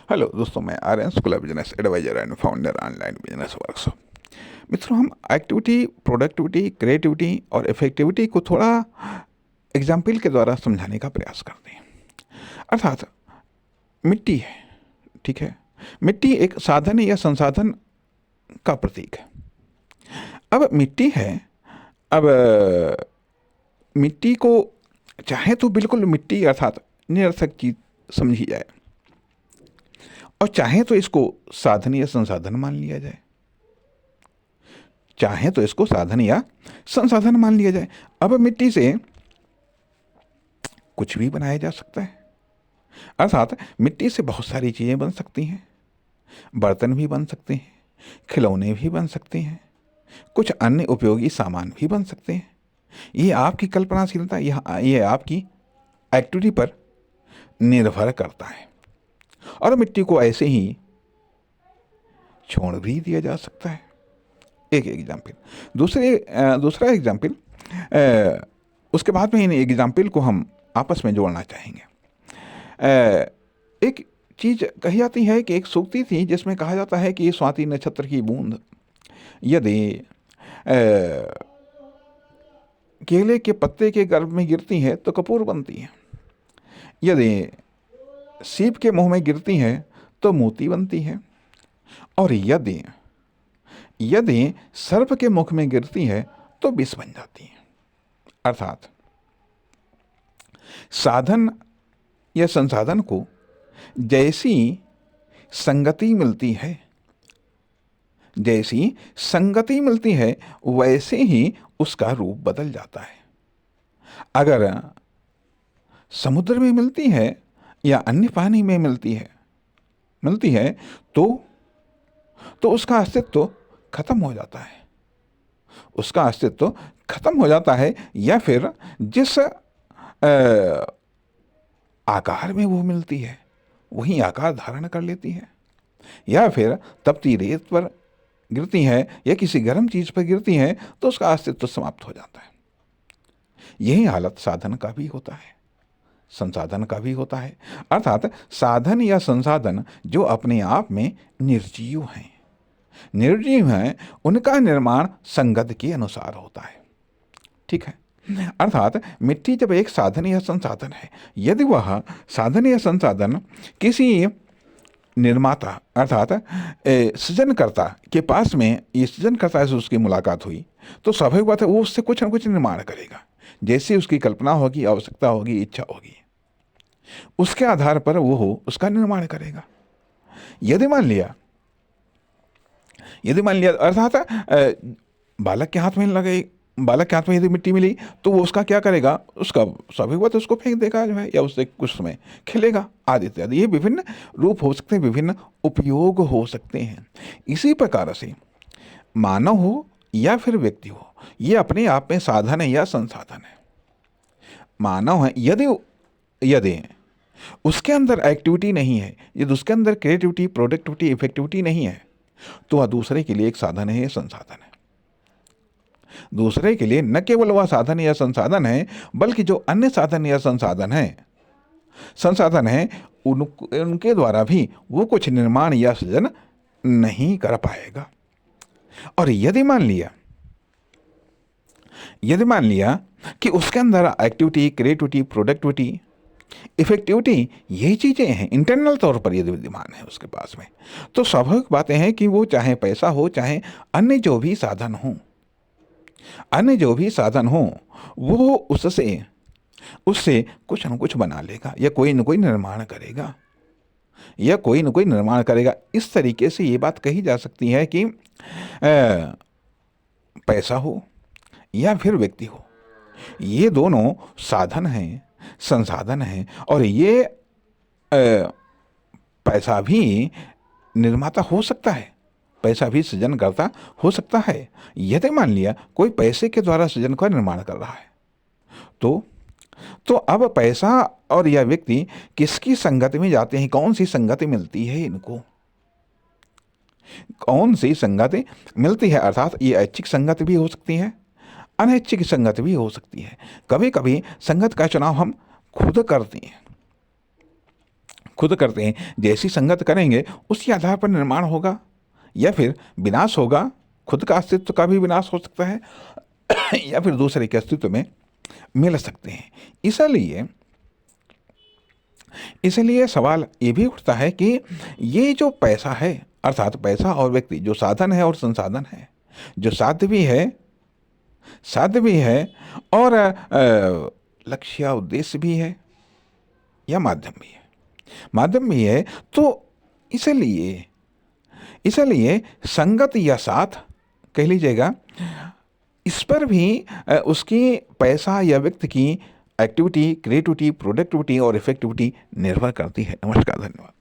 Hello दोस्तों, मैं Aryan school business advisor and founder online business workshop. मित्रों, हम एक्टिविटी, प्रोडक्टिविटी, क्रिएटिविटी और इफेक्टिविटी को थोड़ा एग्जाम्पल के द्वारा समझाने का प्रयास करते हैं। अर्थात मिट्टी है, ठीक है। मिट्टी एक साधन या संसाधन का प्रतीक है। अब मिट्टी है। अब मिट्टी को चाहे तो बिल्कुल मिट्टी अर्थात निरर्थक चीज समझी जाए, और चाहे तो इसको साधन या संसाधन मान लिया जाए। चाहे तो इसको साधन या संसाधन मान लिया जाए। अब मिट्टी से कुछ भी बनाया जा सकता है। अर्थात मिट्टी से बहुत सारी चीजें बन सकती हैं। बर्तन भी बन सकते हैं, खिलौने भी बन सकते हैं, कुछ अन्य उपयोगी सामान भी बन सकते हैं। ये आपकी कल्पनाशीलता, ये आपकी एक्टिविटी पर निर्भर करता है। और मिट्टी को ऐसे ही छोड़ भी दिया जा सकता है। एक एग्जाम्पल। दूसरा एग्जाम्पल, उसके बाद में इन एग्जाम्पल को हम आपस में जोड़ना चाहेंगे। एक चीज कही जाती है कि एक सूक्ति थी जिसमें कहा जाता है कि स्वाति नक्षत्र की बूंद यदि केले के पत्ते के गर्भ में गिरती है तो कपूर बनती है। यदि सीप के मुंह में गिरती है तो मोती बनती है। और यदि यदि सर्प के मुख में गिरती है तो विष बन जाती है। अर्थात साधन या संसाधन को जैसी संगति मिलती है, जैसी संगति मिलती है वैसे ही उसका रूप बदल जाता है। अगर समुद्र में मिलती है या अन्य पानी में मिलती है तो उसका अस्तित्व खत्म हो जाता है। उसका अस्तित्व खत्म हो जाता है, या फिर जिस आकार में वो मिलती है वही आकार धारण कर लेती है। या फिर तपती रेत पर गिरती है या किसी गर्म चीज पर गिरती है तो उसका अस्तित्व समाप्त हो जाता है। यही हालत साधन का भी होता है, संसाधन का भी होता है। अर्थात साधन या संसाधन जो अपने आप में निर्जीव हैं, उनका निर्माण संगत के अनुसार होता है, ठीक है। अर्थात मिट्टी जब एक साधन या संसाधन है, यदि वह साधन या संसाधन किसी निर्माता अर्थात सृजनकर्ता के पास में, ये सृजनकर्ता से उसकी मुलाकात हुई तो स्वाभाविक बात है वो उससे कुछ न कुछ निर्माण करेगा। जैसी उसकी कल्पना होगी, आवश्यकता होगी, इच्छा होगी, उसके आधार पर वो उसका निर्माण करेगा। यदि मान लिया अर्थात बालक के हाथ में यदि मिट्टी मिली तो वो उसका क्या करेगा, उसका स्वाभाविक बात है उसको फेंक देगा जो है, या उससे कुछ समय खेलेगा आदि इत्यादि। ये विभिन्न रूप हो सकते हैं, विभिन्न उपयोग हो सकते हैं। इसी प्रकार से मानव हो या फिर व्यक्ति हो, ये अपने आप में साधन है या संसाधन है। मानव है, यदि उसके अंदर एक्टिविटी नहीं है, यदि उसके अंदर क्रिएटिविटी, प्रोडक्टिविटी, इफेक्टिविटी नहीं है, तो वह दूसरे के लिए एक साधन है या संसाधन है। दूसरे के लिए न केवल वह साधन या संसाधन है, बल्कि जो अन्य साधन या संसाधन है उनके द्वारा भी वो कुछ निर्माण या सृजन नहीं कर पाएगा। और यदि मान लिया कि उसके अंदर एक्टिविटी, क्रिएटिविटी, प्रोडक्टिविटी, इफेक्टिविटी यही चीजें हैं, इंटरनल तौर पर यदि विद्यमान है उसके पास में, तो स्वाभाविक बातें हैं कि वो चाहे पैसा हो, चाहे अन्य जो भी साधन हो वो उससे कुछ न कुछ बना लेगा, या कोई न कोई निर्माण करेगा। इस तरीके से ये बात कही जा सकती है कि पैसा हो या फिर व्यक्ति हो, ये दोनों साधन हैं, संसाधन हैं। और ये पैसा भी निर्माता हो सकता है, पैसा भी सृजनकर्ता हो सकता है। यदि मान लिया कोई पैसे के द्वारा सृजन का निर्माण कर रहा है तो अब पैसा और यह व्यक्ति किसकी संगति में जाते हैं, कौन सी संगति मिलती है इनको, कौन सी संगति मिलती है। अर्थात ये ऐच्छिक संगति भी हो सकती है, अनैच्छिक संगति भी हो सकती है। कभी कभी संगत का चुनाव हम खुद करते हैं, खुद करते हैं। जैसी संगत करेंगे उसी आधार पर निर्माण होगा या फिर विनाश होगा। खुद का अस्तित्व का भी विनाश हो सकता है या फिर दूसरे के अस्तित्व में मिल सकते हैं। इसलिए सवाल ये भी उठता है कि ये जो पैसा है, अर्थात पैसा और व्यक्ति जो साधन है और संसाधन है, जो साध्य भी है और लक्ष्य या उद्देश्य भी है या माध्यम भी है, तो इसलिए संगत या साथ कह लीजिएगा, इस पर भी उसकी पैसा या व्यक्ति की एक्टिविटी, क्रिएटिविटी, प्रोडक्टिविटी और इफेक्टिविटी निर्भर करती है। नमस्कार, धन्यवाद।